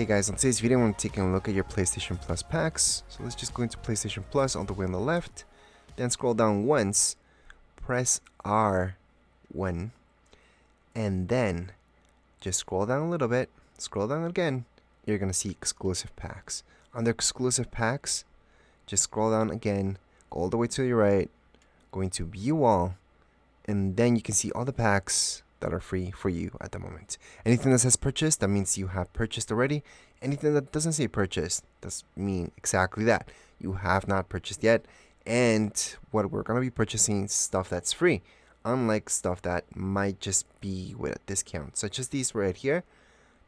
Hey guys, on today's video I'm taking a look at your PlayStation Plus packs. So let's just go into PlayStation Plus all the way on the left, then scroll down once, press R1, and then just scroll down a little bit, scroll down again, you're going to see exclusive packs. Under exclusive packs, just scroll down again, go all the way to your right, go into view all, and then you can see all the packs that are free for you at the moment. Anything that says purchased, that means you have purchased already. Anything that doesn't say purchased does mean exactly that. You have not purchased yet. And what we're going to be purchasing is stuff that's free, unlike stuff that might just be with a discount, such as these right here.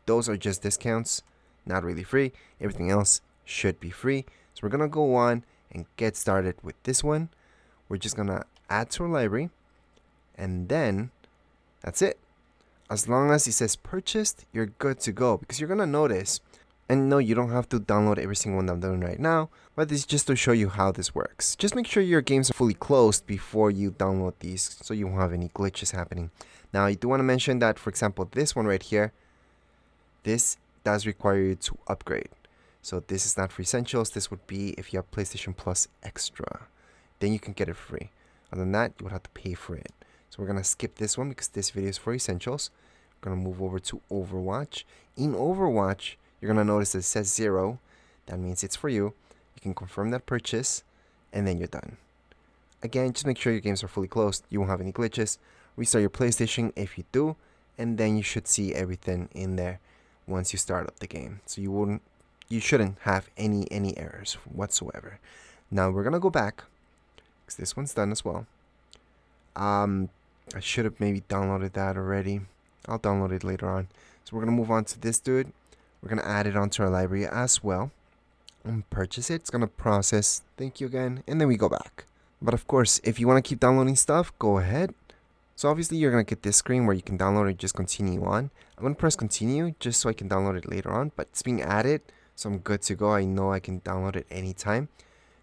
Those are just discounts, not really free. Everything else should be free. So we're going to go on and get started with this one. We're just going to add to our library, and then that's it. As long as it says purchased, you're good to go, because you're going to notice, and no, you don't have to download every single one that I'm doing right now, but this is just to show you how this works. Just make sure your games are fully closed before you download these, so you won't have any glitches happening. Now, I do want to mention that, for example, this one right here, this does require you to upgrade. So this is not for essentials. This would be if you have PlayStation Plus Extra. Then you can get it free. Other than that, you would have to pay for it. So we're going to skip this one because this video is for essentials. We're going to move over to Overwatch. In Overwatch, you're going to notice that it says 0. That means it's for you. You can confirm that purchase, and then you're done. Again, just make sure your games are fully closed. You won't have any glitches. Restart your PlayStation if you do, and then you should see everything in there once you start up the game. So you shouldn't have any errors whatsoever. Now we're going to go back, because this one's done as well. I should have maybe downloaded that already. I'll download it later on. So we're going to move on to this dude. We're going to add it onto our library as well. And purchase it. It's going to process. Thank you again. And then we go back. But of course, if you want to keep downloading stuff, go ahead. So obviously you're going to get this screen where you can download it, just continue on. I'm going to press continue just so I can download it later on. But it's being added, so I'm good to go. I know I can download it anytime.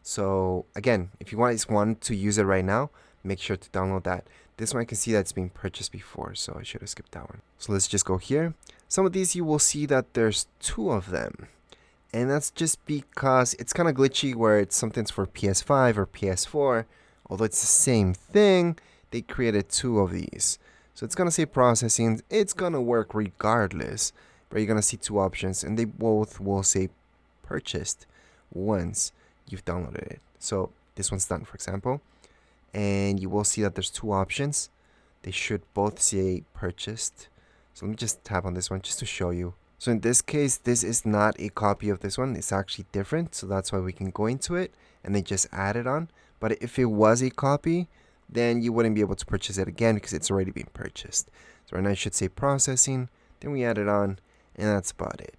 So again, if you want to use it right now, make sure to download that. This one I can see that it's been purchased before, so I should have skipped that one. So let's just go here. Some of these you will see that there's 2 of them. And that's just because it's kind of glitchy where it's something's for PS5 or PS4. Although it's the same thing, they created 2 of these. So it's going to say processing. It's going to work regardless. But you're going to see 2 options, and they both will say purchased once you've downloaded it. So this one's done, for example. And you will see that there's 2 options. They should both say purchased. So let me just tap on this one just to show you. So in this case, this is not a copy of this one. It's actually different. So that's why we can go into it and then just add it on. But if it was a copy, then you wouldn't be able to purchase it again because it's already been purchased. So right now it should say processing. Then we add it on, and that's about it.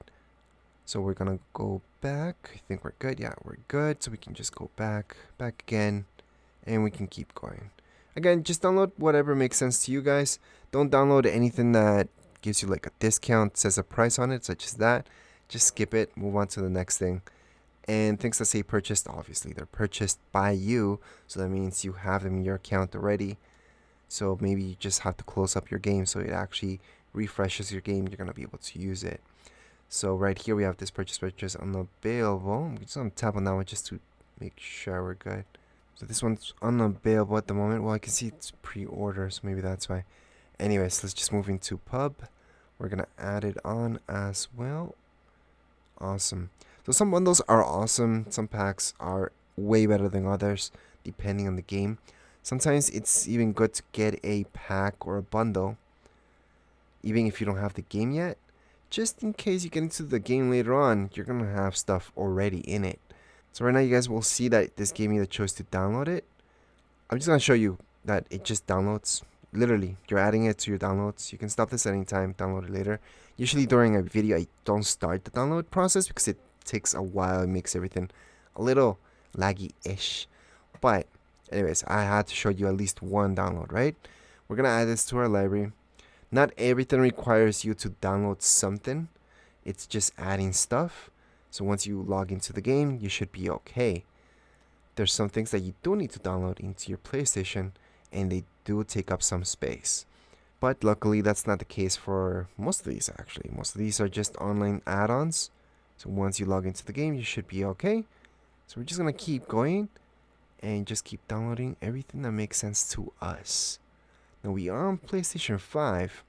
So we're going to go back. I think we're good. Yeah, we're good. So we can just go back again. And we can keep going. Again, just download whatever makes sense to you guys. Don't download anything that gives you like a discount, says a price on it, such as that. Just skip it, move on to the next thing. And things that say purchased, obviously they're purchased by you. So that means you have them in your account already. So maybe you just have to close up your game so it actually refreshes your game. You're going to be able to use it. So right here we have this purchase unavailable. I'm just going to tap on that one just to make sure we're good. So this one's unavailable at the moment. Well, I can see it's pre-order, so maybe that's why. Anyways, let's just move into pub. We're going to add it on as well. Awesome. So some bundles are awesome. Some packs are way better than others, depending on the game. Sometimes it's even good to get a pack or a bundle, even if you don't have the game yet. Just in case you get into the game later on, you're going to have stuff already in it. So right now you guys will see that this gave me the choice to download it. I'm just going to show you that it just downloads. Literally, you're adding it to your downloads. You can stop this at any time, download it later. Usually during a video, I don't start the download process because it takes a while. It makes everything a little laggy-ish. But anyways, I had to show you at least one download, right? We're going to add this to our library. Not everything requires you to download something. It's just adding stuff. So once you log into the game, you should be okay. There's some things that you do need to download into your PlayStation, and they do take up some space. But luckily, that's not the case for most of these, actually. Most of these are just online add-ons. So once you log into the game, you should be okay. So we're just gonna keep going and just keep downloading everything that makes sense to us. Now we are on PlayStation 5.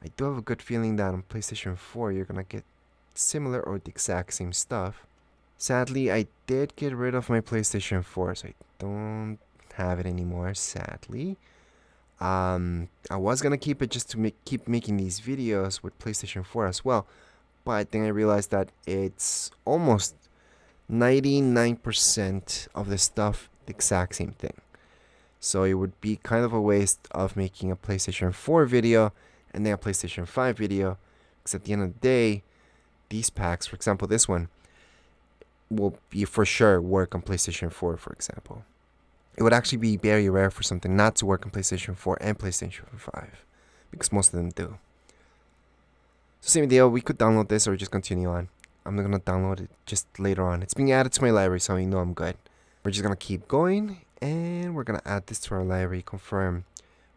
I do have a good feeling that on PlayStation 4 you're gonna get similar or the exact same stuff. Sadly, I did get rid of my PlayStation 4, so I don't have it anymore, sadly. I was gonna keep it just to keep making these videos with PlayStation 4 as well, but then I realized that it's almost 99% of the stuff the exact same thing. So it would be kind of a waste of making a PlayStation 4 video and then a PlayStation 5 video, because at the end of the day, these packs, for example this one, will be for sure work on PlayStation 4, for example. It would actually be very rare for something not to work on PlayStation 4 and PlayStation 5, because most of them do. So same deal, we could download this or just continue on. I'm not gonna download it just later on. It's being added to my library, so I know I'm good. We're just gonna keep going, and we're gonna add this to our library. Confirm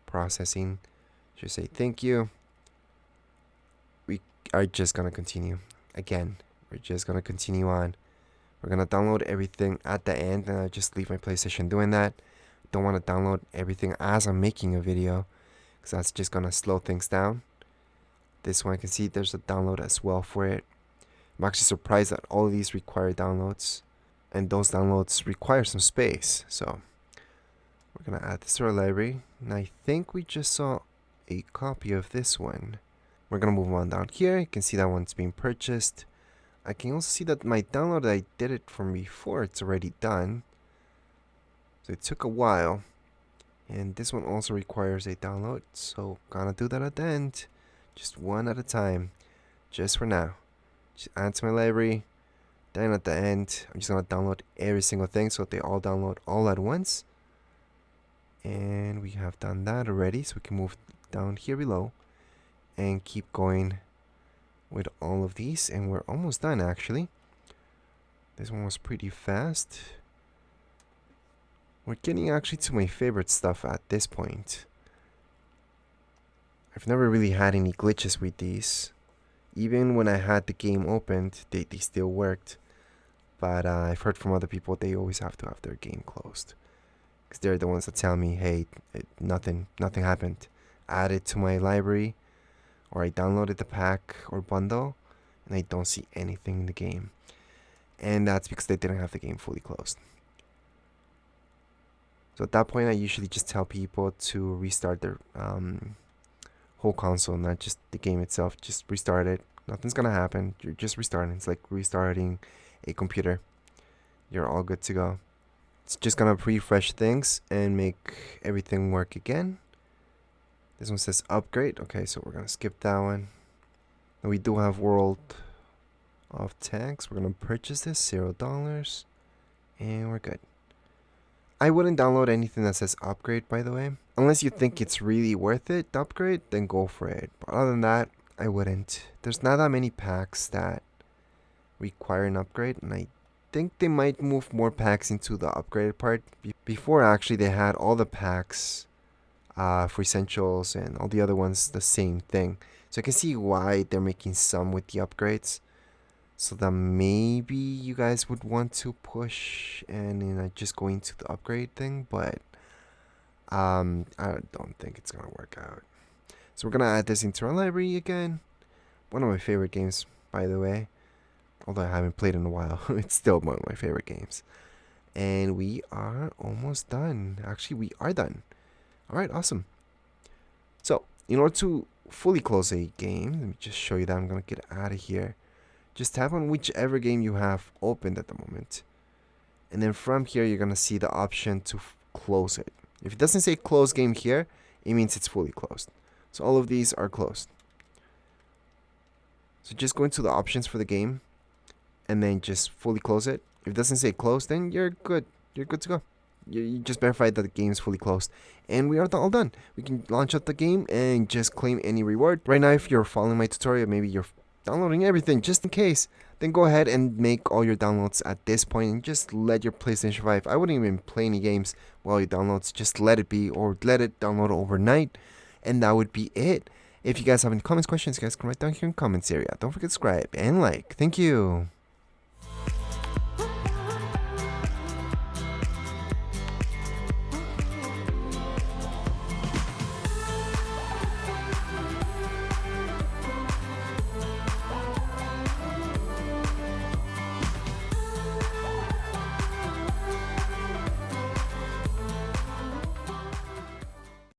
processing. Just say thank you. We are just gonna continue. Again, we're just gonna continue on. We're gonna download everything at the end, and I just leave my PlayStation doing that. Don't want to download everything as I'm making a video, because that's just gonna slow things down. This one, I can see there's a download as well for it. I'm actually surprised that all of these require downloads, and those downloads require some space. So we're gonna add this to our library, and I think we just saw a copy of this one. We're gonna move on down here. You can see that one's being purchased. I can also see that my download that I did it from before, it's already done. So it took a while. And this one also requires a download, so gonna do that at the end. Just one at a time, just for now. Just add to my library. Then at the end, I'm just gonna download every single thing so they all download all at once. And we have done that already, so we can move down here below and keep going with all of these, and we're almost done actually. This one was pretty fast. We're getting actually to my favorite stuff at this point. I've never really had any glitches with these. Even when I had the game opened, they still worked. But I've heard from other people they always have to have their game closed, because they're the ones that tell me, hey, nothing happened. Add it to my library, or I downloaded the pack or bundle, and I don't see anything in the game. And that's because they didn't have the game fully closed. So at that point, I usually just tell people to restart their whole console, not just the game itself. Just restart it. Nothing's gonna happen. You're just restarting. It's like restarting a computer. You're all good to go. It's just gonna refresh things and make everything work again. This one says upgrade. Okay, so we're gonna skip that one. And we do have World of Tanks. We're gonna purchase this, $0, and we're good. I wouldn't download anything that says upgrade, by the way. Unless you think it's really worth it to upgrade, then go for it. But other than that, I wouldn't. There's not that many packs that require an upgrade, and I think they might move more packs into the upgraded part. Before, actually, they had all the packs for essentials and all the other ones the same thing. So I can see why they're making some with the upgrades, so that maybe you guys would want to push and just go into the upgrade thing, but I don't think it's gonna work out. So we're gonna add this into our library again. One of my favorite games, by the way, although I haven't played in a while. It's still one of my favorite games. And we are almost done. Actually, we are done. Alright, awesome. So, in order to fully close a game, let me just show you that. I'm going to get out of here. Just tap on whichever game you have opened at the moment. And then from here, you're going to see the option to close it. If it doesn't say close game here, it means it's fully closed. So all of these are closed. So just go into the options for the game and then just fully close it. If it doesn't say close, then you're good. You're good to go. You just verified that the game is fully closed. And we are all done. We can launch up the game and just claim any reward. Right now, if you're following my tutorial, maybe you're downloading everything just in case, then go ahead and make all your downloads at this point and just let your PlayStation 5. I wouldn't even play any games while you downloads. Just let it be, or let it download overnight, and that would be it. If you guys have any comments, questions, you guys can write down here in comments area. Don't forget to subscribe and like. Thank you.